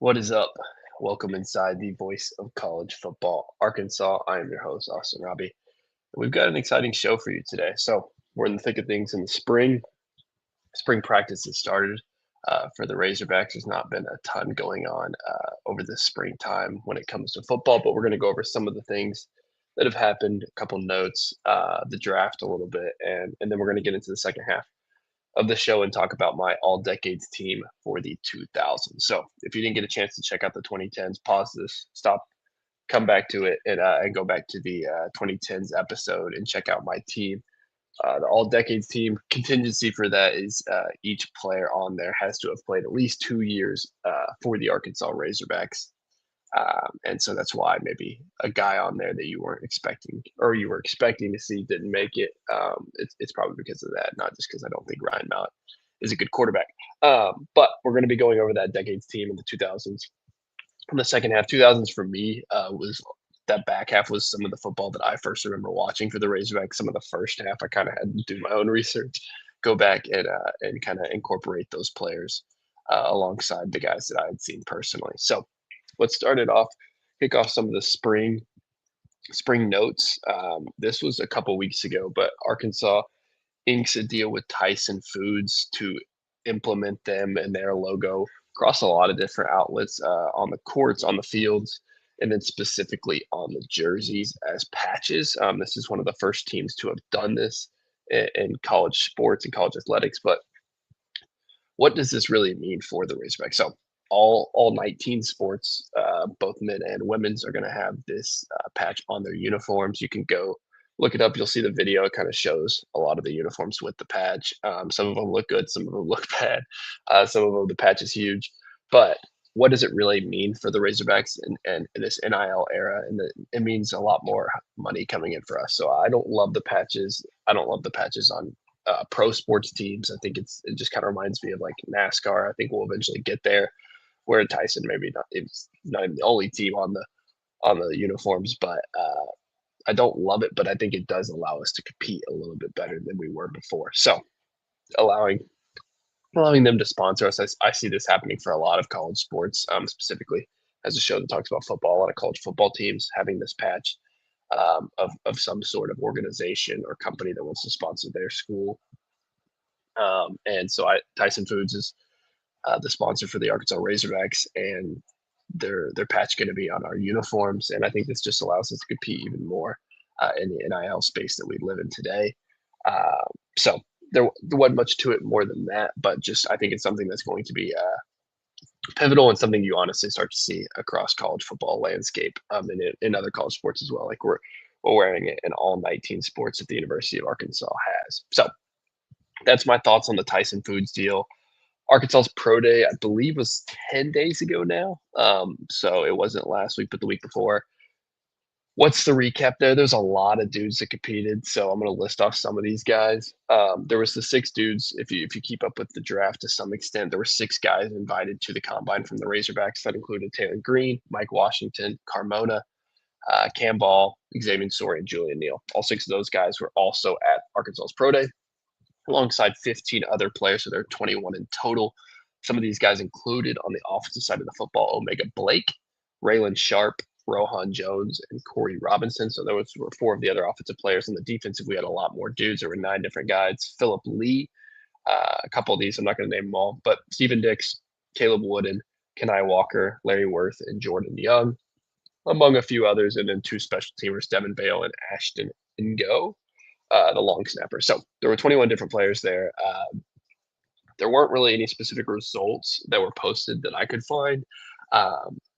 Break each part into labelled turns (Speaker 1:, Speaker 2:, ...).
Speaker 1: What is up? Welcome inside the voice of college football, Arkansas. I am your host, Austin Robbie. We've got an exciting show for you today. So, we're in the thick of things in the spring. Spring practice has started for the Razorbacks. There's not been a ton going on over the springtime when it comes to football, but we're going to go over some of the things that have happened, a couple notes, the draft a little bit, and then we're going to get into the second half of the show and talk about my all decades team for the 2000s. So if you didn't get a chance to check out the 2010s, pause this, stop, come back to it, and go back to the 2010s episode and check out my team. The all decades team contingency for that is each player on there has to have played at least 2 years for the Arkansas Razorbacks. And so that's why maybe a guy on there that you weren't expecting or you were expecting to see didn't make it. It's probably because of that, not just because I don't think Ryan Mallett is a good quarterback. But we're going to be going over that decades team in the 2000s. In the second half, 2000s for me was that back half was some of the football that I first remember watching for the Razorbacks. Some of the first half, I kind of had to do my own research, go back and kind of incorporate those players alongside the guys that I had seen personally. So let's start it off, kick off some of the spring notes. This was a couple weeks ago, but Arkansas inks a deal with Tyson Foods to implement them and their logo across a lot of different outlets on the courts, on the fields, and then specifically on the jerseys as patches. This is one of the first teams to have done this in college sports and college athletics. But what does this really mean for the Razorbacks? So all 19 sports, both men and women's, are going to have this patch on their uniforms. You can go look it up. You'll see the video. It kind of shows a lot of the uniforms with the patch. Some of them look good. Some of them look bad. Some of them, the patch is huge. But what does it really mean for the Razorbacks and in this NIL era? And it means a lot more money coming in for us. So I don't love the patches. I don't love the patches on pro sports teams. I think it just kind of reminds me of like NASCAR. I think we'll eventually get there where Tyson maybe not it's not even the only team on the uniforms, but I don't love it, but I think it does allow us to compete a little bit better than we were before. So allowing allowing them to sponsor us, I see this happening for a lot of college sports, specifically as a show that talks about football. A lot of college football teams having this patch of some sort of organization or company that wants to sponsor their school. And so Tyson Foods is the sponsor for the Arkansas Razorbacks, and their patch going to be on our uniforms. And I think this just allows us to compete even more in the NIL space that we live in today. So there wasn't much to it more than that, but just I think it's something that's going to be pivotal and something you honestly start to see across college football landscape and in other college sports as well. Like we're wearing it in all 19 sports that the University of Arkansas has. So that's my thoughts on the Tyson Foods deal. Arkansas's pro day, I believe, was 10 days ago now. So it wasn't last week, but the week before. What's the recap there? There's a lot of dudes that competed, so I'm going to list off some of these guys. There was the six dudes. If you keep up with the draft to some extent, there were six guys invited to the combine from the Razorbacks. That included Taylor Green, Mike Washington, Carmona, Cam Ball, Xavier Story, and Julian Neal. All six of those guys were also at Arkansas's pro day, alongside 15 other players, so there are 21 in total. Some of these guys included on the offensive side of the football: Omega Blake, Raylan Sharp, Rohan Jones, and Corey Robinson. So those were four of the other offensive players. On the defensive, we had a lot more dudes. There were 9 different guys. Philip Lee, a couple of these, I'm not going to name them all, but Stephen Dix, Caleb Wooden, Kenai Walker, Larry Worth, and Jordan Young, among a few others. And then 2 special teamers, Devin Bale and Ashton Ngo, the long snapper. So there were 21 different players there. There weren't really any specific results that were posted that I could find.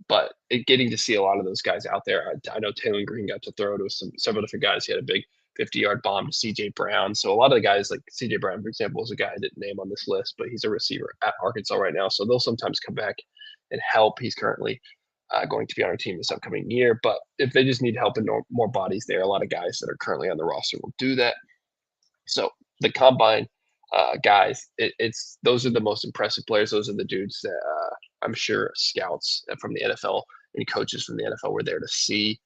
Speaker 1: But getting to see a lot of those guys out there, I know Taylor Green got to throw to several different guys. He had a big 50-yard bomb to C.J. Brown. So a lot of the guys, like C.J. Brown, for example, is a guy I didn't name on this list, but he's a receiver at Arkansas right now. So they'll sometimes come back and help. He's currently going to be on our team this upcoming year. But if they just need help and more bodies there, a lot of guys that are currently on the roster will do that. So the combine guys, it's those are the most impressive players. Those are the dudes that I'm sure scouts from the NFL and coaches from the NFL were there to see.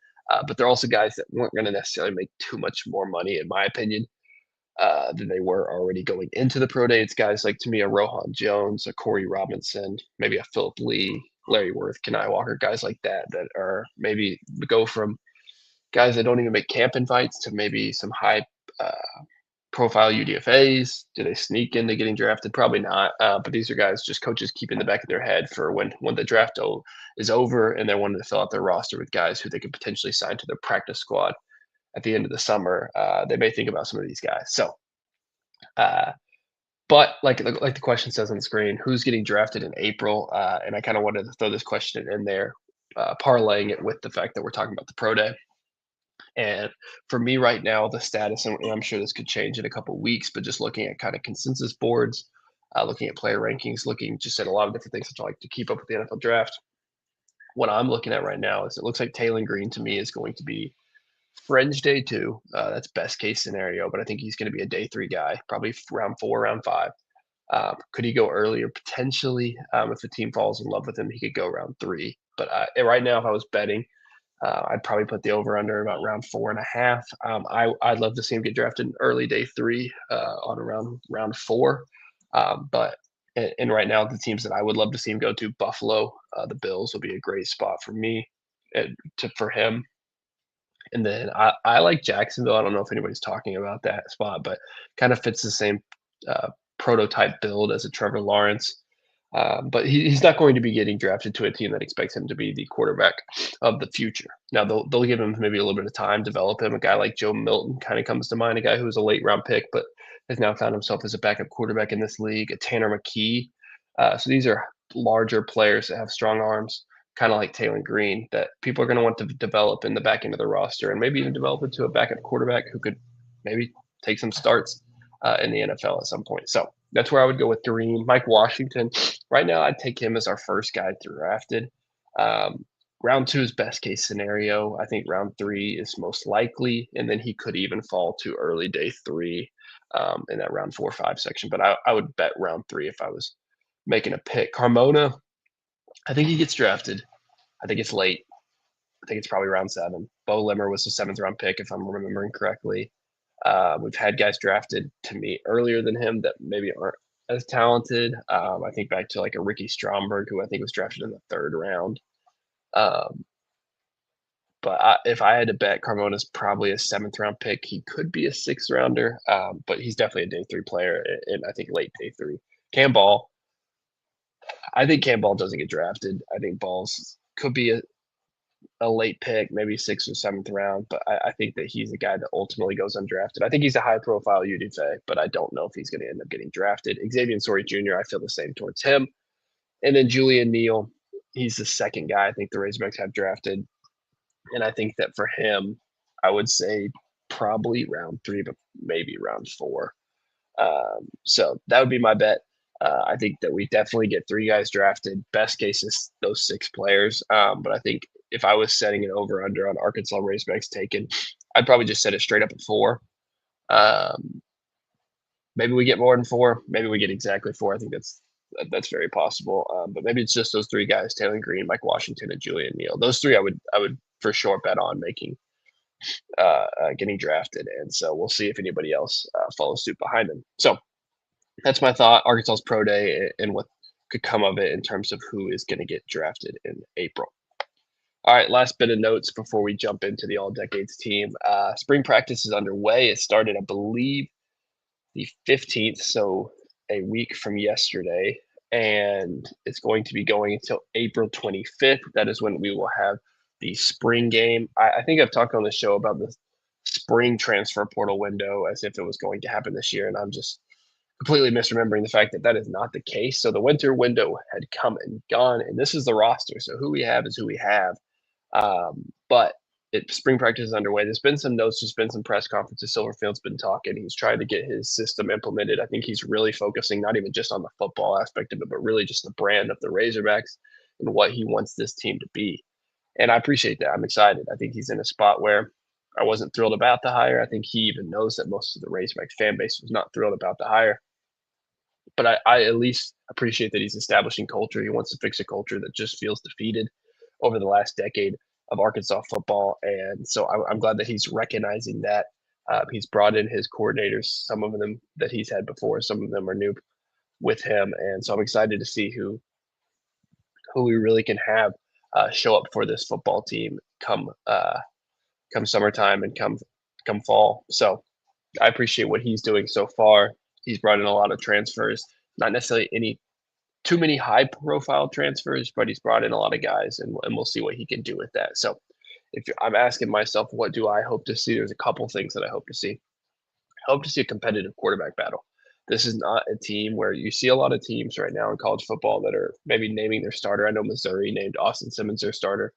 Speaker 1: But they're also guys that weren't going to necessarily make too much more money, in my opinion, than they were already going into the pro day. It's guys like, to me, a Rohan Jones, a Corey Robinson, maybe a Philip Lee, Larry Worth, Kenai Walker, guys like that that are maybe go from guys that don't even make camp invites to maybe some high uh, profile UDFAs? Do they sneak into getting drafted? Probably not. But these are guys just coaches keep in the back of their head for when the is over and they're wanting to fill out their roster with guys who they could potentially sign to their practice squad at the end of the summer. They may think about some of these guys. So, uh, but like the question says on the screen, who's getting drafted in April? And I kind of wanted to throw this question in there, parlaying it with the fact that we're talking about the pro day. And for me right now, the status, and I'm sure this could change in a couple of weeks, but just looking at kind of consensus boards, looking at player rankings, looking just at a lot of different things that I like to keep up with the NFL draft. What I'm looking at right now is it looks like Taylor Green to me is going to be fringe day two. That's best case scenario, but I think he's going to be a day three guy, probably round four, round five. Could he go earlier? Potentially. If the team falls in love with him, he could go round three. But right now, if I was betting, I'd probably put the over under about round 4.5. I'd love to see him get drafted in early day three on around round four. But and right now the teams that I would love to see him go to, Buffalo, the Bills would be a great spot for me for him. And then I like Jacksonville. I don't know if anybody's talking about that spot, but kind of fits the same uh, prototype build as a Trevor Lawrence. But he's not going to be getting drafted to a team that expects him to be the quarterback of the future. Now they'll give him maybe a little bit of time, develop him. A guy like Joe Milton kind of comes to mind, a guy who was a late round pick, but has now found himself as a backup quarterback in this league. A Tanner McKee. So these are larger players that have strong arms, kind of like Taylor Green, that people are going to want to develop in the back end of the roster, and maybe even develop into a backup quarterback who could maybe take some starts in the NFL at some point. So that's where I would go with Green. Mike Washington, right now, I'd take him as our first guy drafted. Round two is best case scenario. I think round three is most likely, and then he could even fall to early day three in that round 4 or 5 section. But I would bet round three if I was making a pick. Carmona, I think he gets drafted. I think it's late. I think it's probably round 7. Bo Limmer was the 7th round pick, if I'm remembering correctly. We've had guys drafted to me earlier than him that maybe aren't as talented. I think back to like a Ricky Stromberg, who I think was drafted in the 3rd round. But if I had to bet, Carmona's probably a 7th round pick. He could be a 6th rounder, but he's definitely a day 3 player, and I think late day 3. Cam Ball, I think Cam Ball doesn't get drafted. I think Balls could be a late pick, maybe 6th or 7th round, but I think that he's a guy that ultimately goes undrafted. I think he's a high profile UDFA, but I don't know if he's going to end up getting drafted. Xavier Sorey Jr., I feel the same towards him. And then Julian Neal, he's the second guy I think the Razorbacks have drafted. And I think that for him, I would say probably round 3, but maybe round 4. So that would be my bet. I think that we definitely get 3 guys drafted. Best case is those 6 players. But I think if I was setting it over under on Arkansas Razorbacks taken, I'd probably just set it straight up at 4. Maybe we get more than 4. Maybe we get exactly 4. I think that's very possible. But maybe it's just those 3 guys: Taylor Green, Mike Washington, and Julian Neal. Those 3 I would for sure bet on making getting drafted. And so we'll see if anybody else follows suit behind them. So that's my thought. Arkansas's pro day and what could come of it in terms of who is going to get drafted in April. All right, last bit of notes before we jump into the All Decades team. Spring practice is underway. It started, I believe, the 15th, so a week from yesterday, and it's going to be going until April 25th. That is when we will have the spring game. I think I've talked on the show about the spring transfer portal window as if it was going to happen this year, and I'm just completely misremembering the fact that that is not the case. So the winter window had come and gone, and this is the roster. So who we have is who we have. But spring practice is underway. There's been some notes, there's been some press conferences. Silverfield's been talking. He's trying to get his system implemented. I think he's really focusing not even just on the football aspect of it, but really just the brand of the Razorbacks and what he wants this team to be. And I appreciate that. I'm excited. I think he's in a spot where I wasn't thrilled about the hire. I think he even knows that most of the Razorback fan base was not thrilled about the hire. But I at least appreciate that he's establishing culture. He wants to fix a culture that just feels defeated over the last decade of Arkansas football. And so I'm glad that he's recognizing that. He's brought in his coordinators, some of them that he's had before, some of them are new with him. And so I'm excited to see who who we really can have show up for this football team come summertime and come fall. So I appreciate what he's doing so far. He's brought in a lot of transfers, not necessarily any too many high profile transfers, but he's brought in a lot of guys, and we'll see what he can do with that. So I'm asking myself, what do I hope to see? There's a couple things that I hope to see. I hope to see a competitive quarterback battle. This is not a team where you see a lot of teams right now in college football that are maybe naming their starter. I know Missouri named Austin Simmons their starter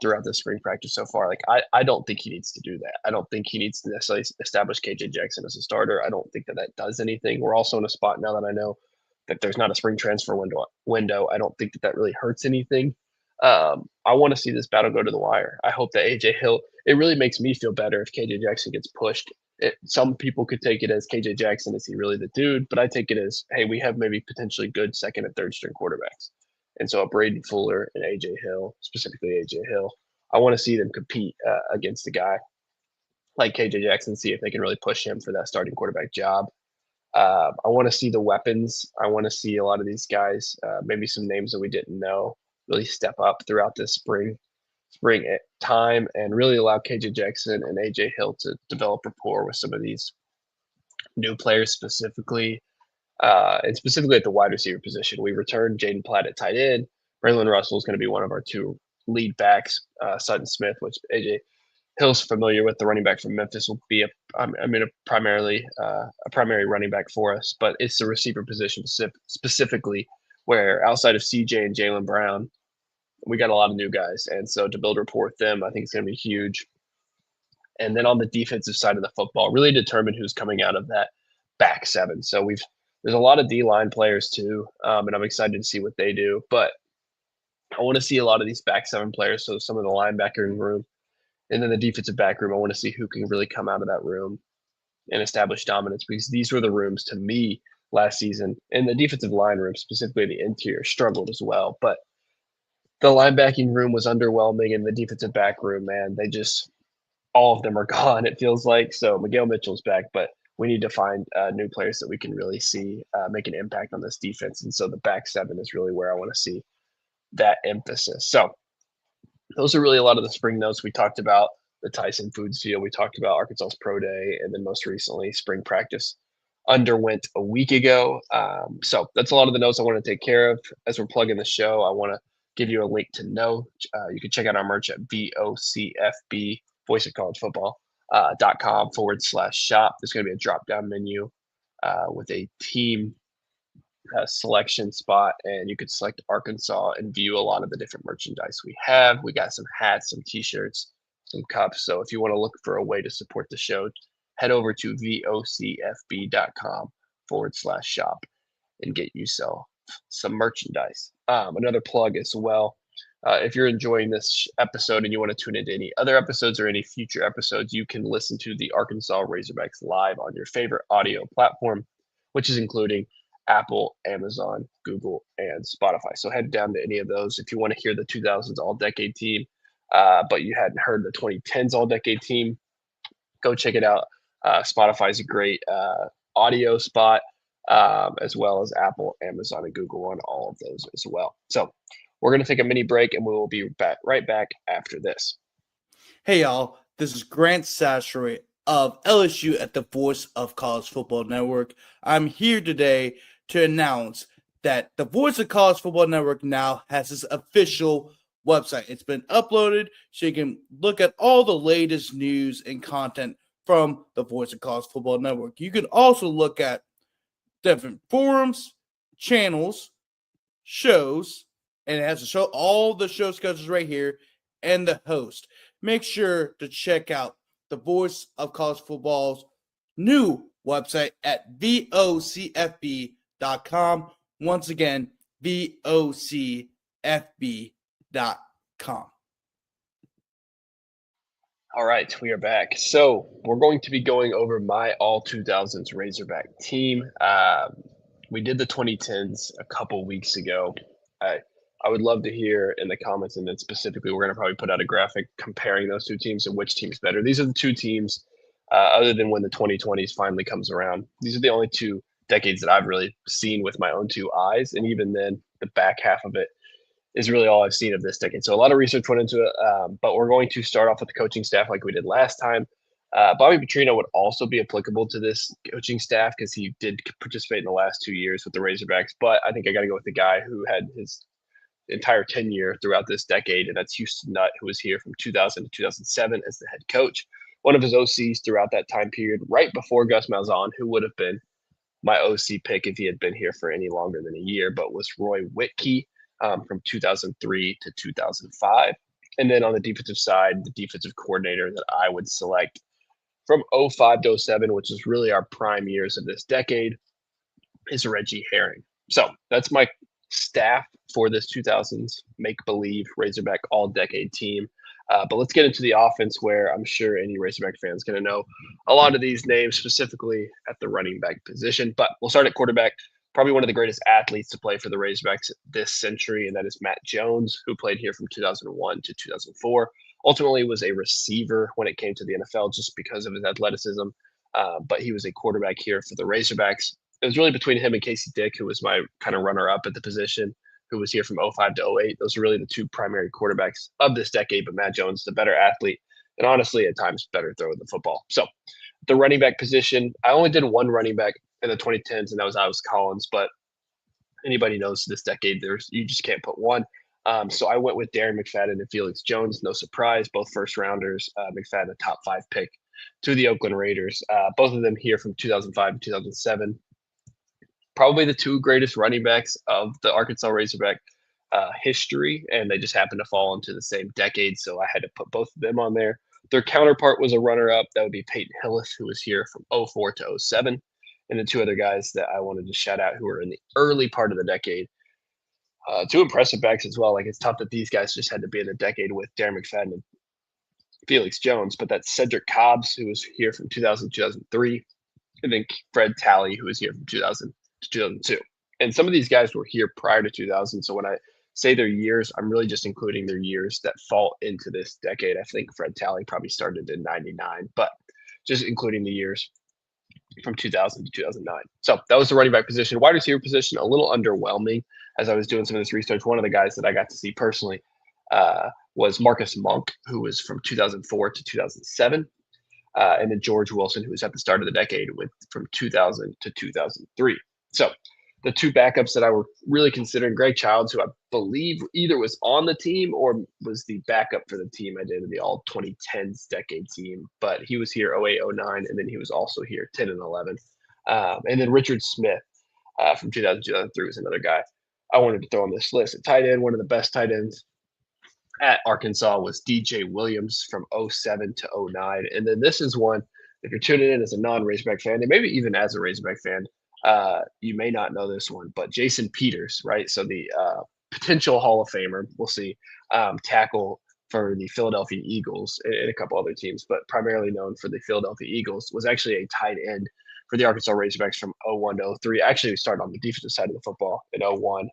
Speaker 1: throughout the spring practice so far. Like I don't think he needs to do that. I don't think he needs to necessarily establish KJ Jackson as a starter. I don't think that does anything. We're also in a spot now that I know that there's not a spring transfer window. I don't think that really hurts anything. I want to see this battle go to the wire. I hope that AJ Hill. It really makes me feel better if KJ Jackson gets pushed. Some people could take it as KJ Jackson, is he really the dude? But I take it as, hey, we have maybe potentially good second and third string quarterbacks. And so a Braden Fuller and AJ Hill, specifically AJ Hill, I want to see them compete against a guy like KJ Jackson, see if they can really push him for that starting quarterback job. I want to see the weapons. I want to see a lot of these guys, maybe some names that we didn't know, really step up throughout this spring time and really allow KJ Jackson and AJ Hill to develop rapport with some of these new players specifically, and specifically at the wide receiver position. We returned Jaden Platt at tight end. Braylon Russell is going to be one of our two lead backs. Sutton Smith, which AJ Hill's familiar with, the running back from Memphis, will be a primary running back for us, but it's the receiver position specifically where outside of CJ and Jalen Brown, we got a lot of new guys. And so to build rapport with them, I think it's going to be huge. And then on the defensive side of the football, really determine who's coming out of that back seven. So there's a lot of D-line players too, and I'm excited to see what they do. But I want to see a lot of these back seven players, so some of the linebacker room, and then the defensive back room. I want to see who can really come out of that room and establish dominance, because these were the rooms to me last season. And the defensive line room, specifically the interior, struggled as well. But the linebacking room was underwhelming, and the defensive back room, man, all of them are gone, it feels like. So Miguel Mitchell's back, but we need to find new players that we can really see make an impact on this defense. And so the back seven is really where I want to see that emphasis. So those are really a lot of the spring notes. We talked about the Tyson Foods deal. We talked about Arkansas's Pro Day, and then most recently, spring practice underwent a week ago. So that's a lot of the notes I want to take care of. As we're plugging the show, I want to give you a link to know. You can check out our merch at VOCFB, Voice of College Football, .com/shop. There's going to be a drop down menu with a team selection spot, and you could select Arkansas and view a lot of the different merchandise we have. We got some hats, some t-shirts, some cups. So if you want to look for a way to support the show, head over to vocfb.com/shop and get yourself some merchandise. Another plug as well. If you're enjoying this episode and you want to tune into any other episodes or any future episodes, you can listen to the Arkansas Razorbacks live on your favorite audio platform, which is including Apple, Amazon, Google, and Spotify. So head down to any of those if you want to hear the 2000s All-Decade Team, but you hadn't heard the 2010s All-Decade Team. Go check it out. Spotify is a great audio spot, as well as Apple, Amazon, and Google on all of those as well. So we're going to take a mini break, and we will be right back after this.
Speaker 2: Hey, y'all. This is Grant Sashery of LSU at the Voice of College Football Network. I'm here today to announce that the Voice of College Football Network now has its official website. It's been uploaded so you can look at all the latest news and content from the Voice of College Football Network. You can also look at different forums, channels, shows, and it has to show all the show schedules right here and the host. Make sure to check out the Voice of College Football's new website at vocfb.com. Once again, vocfb.com.
Speaker 1: All right, we are back. So we're going to be going over my All-2000s Razorback team. We did the 2010s a couple weeks ago. I would love to hear in the comments, and then specifically, we're going to probably put out a graphic comparing those two teams and which team's better. These are the two teams, other than when the 2020s finally comes around. These are the only two decades that I've really seen with my own two eyes, and even then, the back half of it is really all I've seen of this decade. So a lot of research went into it, but we're going to start off with the coaching staff like we did last time. Bobby Petrino would also be applicable to this coaching staff because he did participate in the last 2 years with the Razorbacks. But I think I got to go with the guy who had his entire tenure throughout this decade, and that's Houston Nutt, who was here from 2000 to 2007 as the head coach. One of his OCs throughout that time period, right before Gus Malzahn, who would have been my OC pick if he had been here for any longer than a year, but was Roy Whitkey from 2003 to 2005. And then on the defensive side, the defensive coordinator that I would select from 05 to 07, which is really our prime years of this decade, is Reggie Herring. So that's my staff for this 2000s make-believe Razorback all-decade team. But let's get into the offense, where I'm sure any Razorback fan is going to know a lot of these names, specifically at the running back position. But we'll start at quarterback. Probably one of the greatest athletes to play for the Razorbacks this century, and that is Matt Jones, who played here from 2001 to 2004. Ultimately was a receiver when it came to the NFL just because of his athleticism, but he was a quarterback here for the Razorbacks. It was really between him and Casey Dick, who was my kind of runner-up at the position, who was here from 05 to 08. Those are really the two primary quarterbacks of this decade, but Matt Jones, the better athlete, and honestly, at times, better thrower of the football. So the running back position, I only did one running back in the 2010s, and that was Alex Collins, but anybody knows this decade, you just can't put one. So I went with Darren McFadden and Felix Jones. No surprise, both first rounders. McFadden, a top 5 pick to the Oakland Raiders. Both of them here from 2005 to 2007. Probably the two greatest running backs of the Arkansas Razorback history, and they just happened to fall into the same decade, so I had to put both of them on there. Their counterpart was a runner-up. That would be Peyton Hillis, who was here from 04 to 07. And the two other guys that I wanted to shout out who were in the early part of the decade. Two impressive backs as well. Like, it's tough that these guys just had to be in the decade with Darren McFadden and Felix Jones, but that's Cedric Cobbs, who was here from 2000 to 2003, and then Fred Talley, who was here from 2000 to 2002. And some of these guys were here prior to 2000. So when I say their years, I'm really just including their years that fall into this decade. I think Fred Talley probably started in 99, but just including the years from 2000 to 2009. So that was the running back position. Wide receiver position, a little underwhelming as I was doing some of this research. One of the guys that I got to see personally was Marcus Monk, who was from 2004 to 2007. And then George Wilson, who was at the start of the decade from 2000 to 2003. So the two backups that I were really considering, Greg Childs, who I believe either was on the team or was the backup for the team I did in the all-2010s decade team. But he was here 08, 09, and then he was also here 10 and 11. And then Richard Smith from 2000 to 2003 was another guy I wanted to throw on this list. At tight end, one of the best tight ends at Arkansas was DJ Williams from 07 to 09. And then this is one, if you're tuning in as a non-Razorback fan, and maybe even as a Razorback fan, you may not know this one, but Jason Peters, right? So the potential Hall of Famer, we'll see, tackle for the Philadelphia Eagles and a couple other teams, but primarily known for the Philadelphia Eagles, was actually a tight end for the Arkansas Razorbacks from 01 to 03. Actually, he started on the defensive side of the football in 01,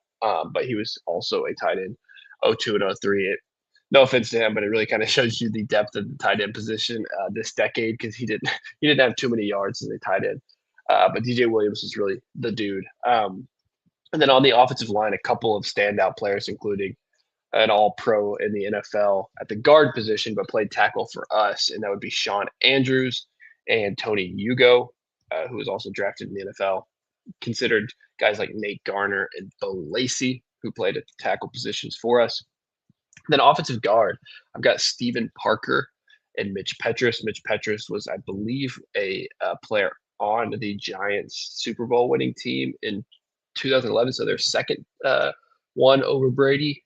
Speaker 1: but he was also a tight end 02 and 03. No offense to him, but it really kind of shows you the depth of the tight end position this decade, because he didn't have too many yards as a tight end. But DJ Williams was really the dude. And then on the offensive line, a couple of standout players, including an all-pro in the NFL at the guard position, but played tackle for us, and that would be Sean Andrews and Tony Hugo, who was also drafted in the NFL. Considered guys like Nate Garner and Bo Lacey, who played at the tackle positions for us. Then offensive guard, I've got Stephen Parker and Mitch Petrus. Mitch Petrus was, I believe, a player on the Giants Super Bowl winning team in 2011, so their second one over Brady.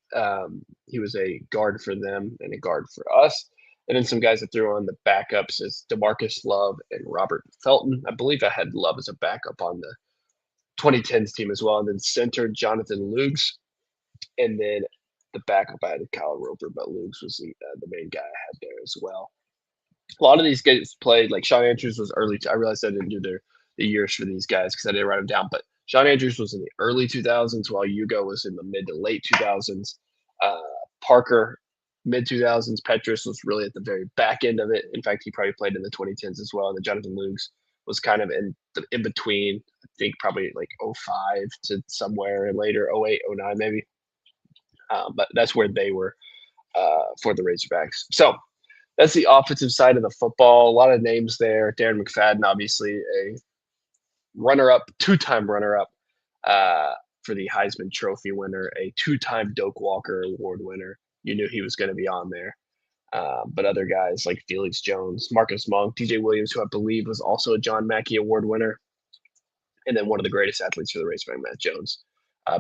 Speaker 1: He was a guard for them and a guard for us. And then some guys that threw on the backups is DeMarcus Love and Robert Felton. I believe I had Love as a backup on the 2010s team as well. And then center Jonathan Lugs. And then the backup, I had Kyle Roper, but Lugs was the main guy I had there as well. A lot of these guys played, like Sean Andrews was early. I realized I didn't do the years for these guys because I didn't write them down. But Sean Andrews was in the early 2000s, while Hugo was in the mid to late 2000s. Parker, mid 2000s. Petrus was really at the very back end of it. In fact, he probably played in the 2010s as well. And then Jonathan Lugs was kind of in between. I think probably like 05 to somewhere and later 08, 09 maybe. but that's where they were for the Razorbacks. So that's the offensive side of the football. A lot of names there. Darren McFadden, obviously a runner-up, two-time runner-up for the Heisman Trophy winner, a two-time Doak Walker Award winner. You knew he was going to be on there. But other guys like Felix Jones, Marcus Monk, TJ Williams, who I believe was also a John Mackey Award winner, and then one of the greatest athletes for the Razorback, Matt Jones,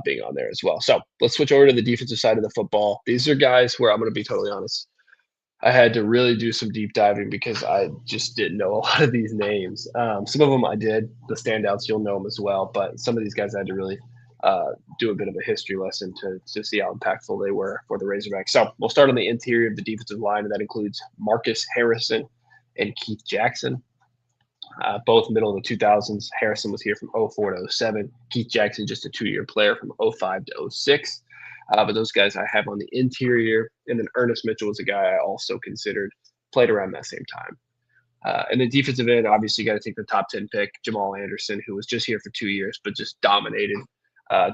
Speaker 1: being on there as well. So let's switch over to the defensive side of the football. These are guys where I'm going to be totally honest. I had to really do some deep diving because I just didn't know a lot of these names. Some of them I did. The standouts, you'll know them as well. But some of these guys I had to really do a bit of a history lesson to see how impactful they were for the Razorbacks. So we'll start on the interior of the defensive line, and that includes Marcus Harrison and Keith Jackson. Both middle of the 2000s. Harrison was here from 04 to 07. Keith Jackson, just a 2-year player from 05 to 06. But those guys I have on the interior. And then Ernest Mitchell was a guy I also considered, played around that same time. And the defensive end, obviously, you got to take the top 10 pick, Jamal Anderson, who was just here for 2 years, but just dominated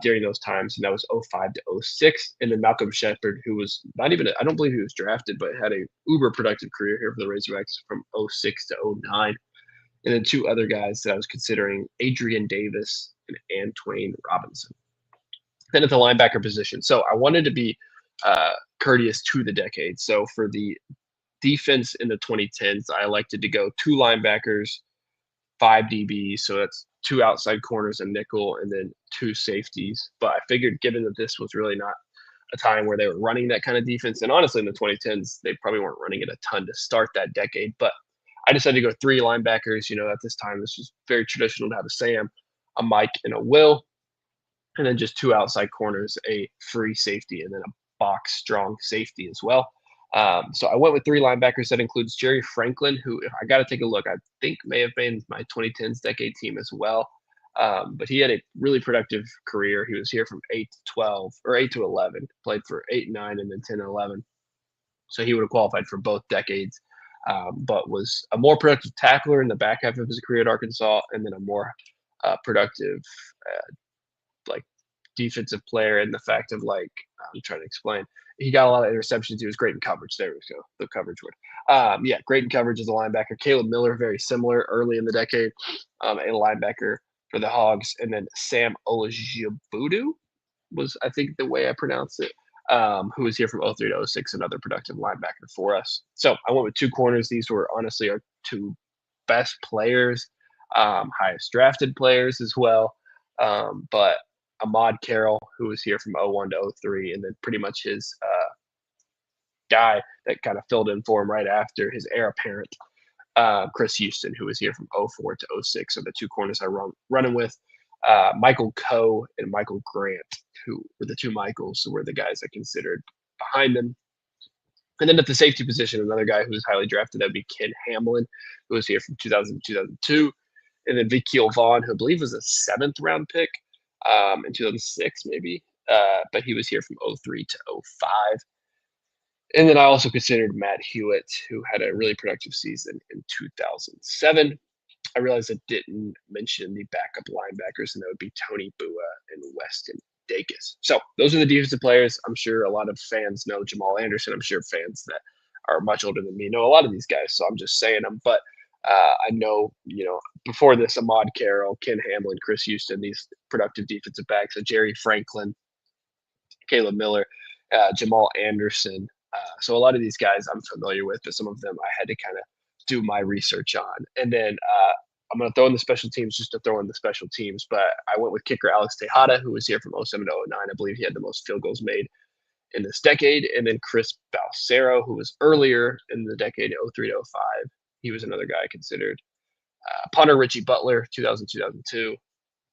Speaker 1: during those times. And that was 05 to 06. And then Malcolm Shepard, who was not even, I don't believe he was drafted, but had a uber productive career here for the Razorbacks from 06 to 09. And then two other guys that I was considering, Adrian Davis and Antwain Robinson. Then at the linebacker position. So I wanted to be courteous to the decade. So for the defense in the 2010s, I elected to go 2 linebackers, 5 DBs. So that's 2 outside corners, a nickel, and then 2 safeties. But I figured given that this was really not a time where they were running that kind of defense, and honestly in the 2010s, they probably weren't running it a ton to start that decade. But I decided to go 3 linebackers. At this time, this was very traditional to have a Sam, a Mike, and a Will. And then just 2 outside corners, a free safety, and then a box strong safety as well. So I went with 3 linebackers. That includes Jerry Franklin, who, if I got to take a look, I think may have been my 2010s decade team as well. But he had a really productive career. He was here from 8 to 12 or 8 to 11, played for 8 and 9 and then 10 and 11. So he would have qualified for both decades, but was a more productive tackler in the back half of his career at Arkansas, and then a more productive defensive player in the fact of I'm trying to explain. He got a lot of interceptions. He was great in coverage. There we go. The coverage word. Great in coverage as a linebacker. Caleb Miller, very similar early in the decade, a linebacker for the Hogs. And then Sam Olajibudu was, I think, the way I pronounce it, who was here from 03 to 06, another productive linebacker for us. So I went with 2 corners. These were honestly our 2 best players, highest drafted players as well. But Ahmad Carroll, who was here from 01 to 03, and then pretty much his guy that kind of filled in for him right after, his heir apparent, Chris Houston, who was here from 04 to 06, are the 2 corners I running with. Michael Coe and Michael Grant, who were the 2 Michaels, who were the guys I considered behind them. And then at the safety position, another guy who was highly drafted, that would be Ken Hamlin, who was here from 2000 to 2002. And then Vikil Vaughn, who I believe was a 7th round pick in 2006, maybe. But he was here from 03 to 05. And then I also considered Matt Hewitt, who had a really productive season in 2007. I realized I didn't mention the backup linebackers, and that would be Tony Bua and Weston Dacus. So those are the defensive players. I'm sure a lot of fans know Jamal Anderson. I'm sure fans that are much older than me know a lot of these guys, so I'm just saying them. But I know, before this, Ahmad Carroll, Ken Hamlin, Chris Houston, these productive defensive backs, Jerry Franklin, Caleb Miller, Jamal Anderson. So a lot of these guys I'm familiar with, but some of them I had to kind of do my research on. And then I'm going to throw in the special teams just to throw in the special teams. But I went with kicker Alex Tejada, who was here from 07 to 09. I believe he had the most field goals made in this decade. And then Chris Balsero, who was earlier in the decade, 03 to 05. He was another guy I considered. Punter Richie Butler, 2000, 2002.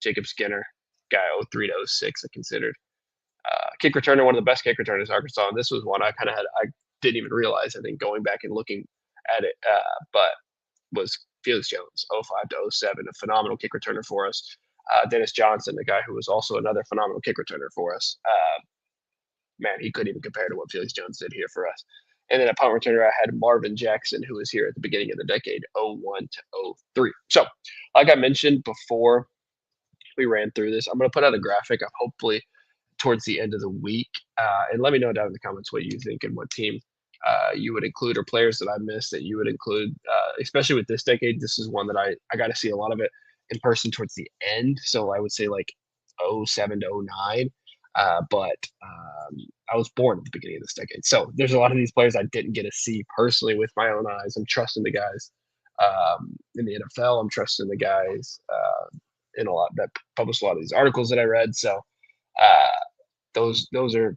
Speaker 1: Jacob Skinner, guy 03 to 06, I considered. Kick returner, one of the best kick returners in Arkansas. And this was one I didn't even realize, I think, going back and looking at it, but was Felix Jones, 05 to 07, a phenomenal kick returner for us. Dennis Johnson, the guy who was also another phenomenal kick returner for us. Man, he couldn't even compare to what Felix Jones did here for us. And then a punt returner, I had Marvin Jackson, who was here at the beginning of the decade, 01 to 03. So, like I mentioned before we ran through this, I'm going to put out a graphic of hopefully towards the end of the week. And let me know down in the comments what you think and what team you would include, or players that I missed that you would include. Especially with this decade, this is one that I got to see a lot of it in person towards the end. So I would say like '07 to '09. But I was born at the beginning of this decade. So there's a lot of these players I didn't get to see personally with my own eyes. I'm trusting the guys in the NFL. I'm trusting the guys in a lot that published a lot of these articles that I read. So uh, those are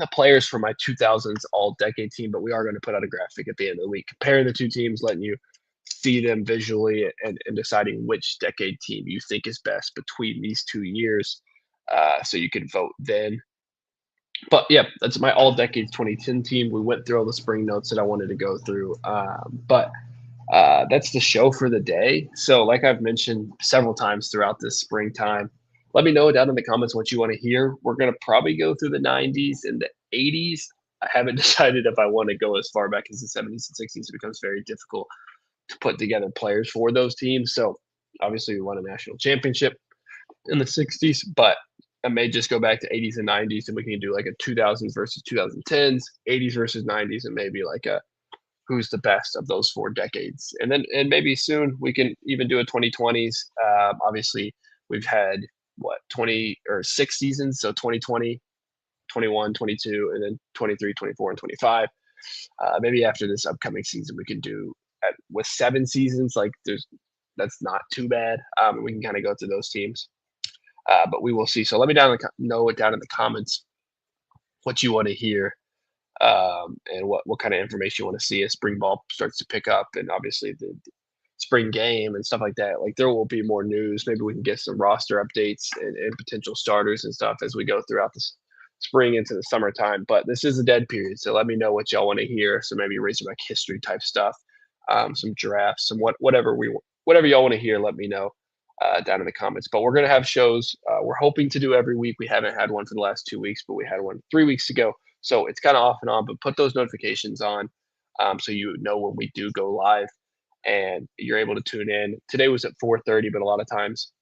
Speaker 1: the players for my 2000s all decade team. But we are going to put out a graphic at the end of the week comparing the two teams, letting you see them visually, and deciding which decade team you think is best between these 2 years. So you can vote then. But yeah, that's my all decades 2010 team. We went through all the spring notes that I wanted to go through. But that's the show for the day. So, like I've mentioned several times throughout this springtime, let me know down in the comments what you want to hear. We're going to probably go through the 90s and the 80s. I haven't decided if I want to go as far back as the 70s and 60s. It becomes very difficult to put together players for those teams. So, obviously, we won a national championship in the 60s, but I may just go back to 80s and 90s, and we can do like a 2000s versus 2010s, 80s versus 90s, and maybe like a who's the best of those 4 decades. And maybe soon we can even do a 2020s. Obviously, we've had what 20 or 6 seasons, so 2020, 21, 22, and then 23, 24, and 25. Maybe after this upcoming season, we can do with 7 seasons. Like that's not too bad. We can kind of go through those teams. But we will see. So let me know it down in the comments what you want to hear, and what kind of information you want to see as spring ball starts to pick up, and obviously the spring game and stuff like that. Like there will be more news. Maybe we can get some roster updates and potential starters and stuff as we go throughout this spring into the summertime. But this is a dead period, so let me know what y'all want to hear. So maybe Razorback history type stuff, some drafts, some whatever y'all want to hear. Let me know down in the comments. But we're gonna have shows. We're hoping to do every week. We haven't had one for the last 2 weeks, but we had one 3 weeks ago. So it's kind of off and on. But put those notifications on, so you know when we do go live, and you're able to tune in. Today was at 4:30, but a lot of times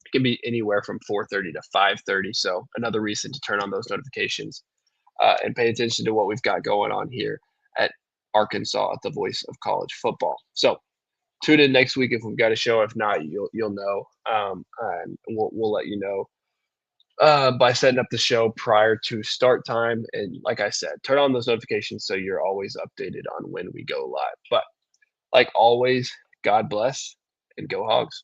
Speaker 1: it can be anywhere from 4:30 to 5:30. So another reason to turn on those notifications, and pay attention to what we've got going on here at Arkansas, at the voice of college football. So tune in next week if we've got a show. If not, you'll know, and we'll let you know by setting up the show prior to start time. And like I said, turn on those notifications so you're always updated on when we go live. But like always, God bless and go Hogs.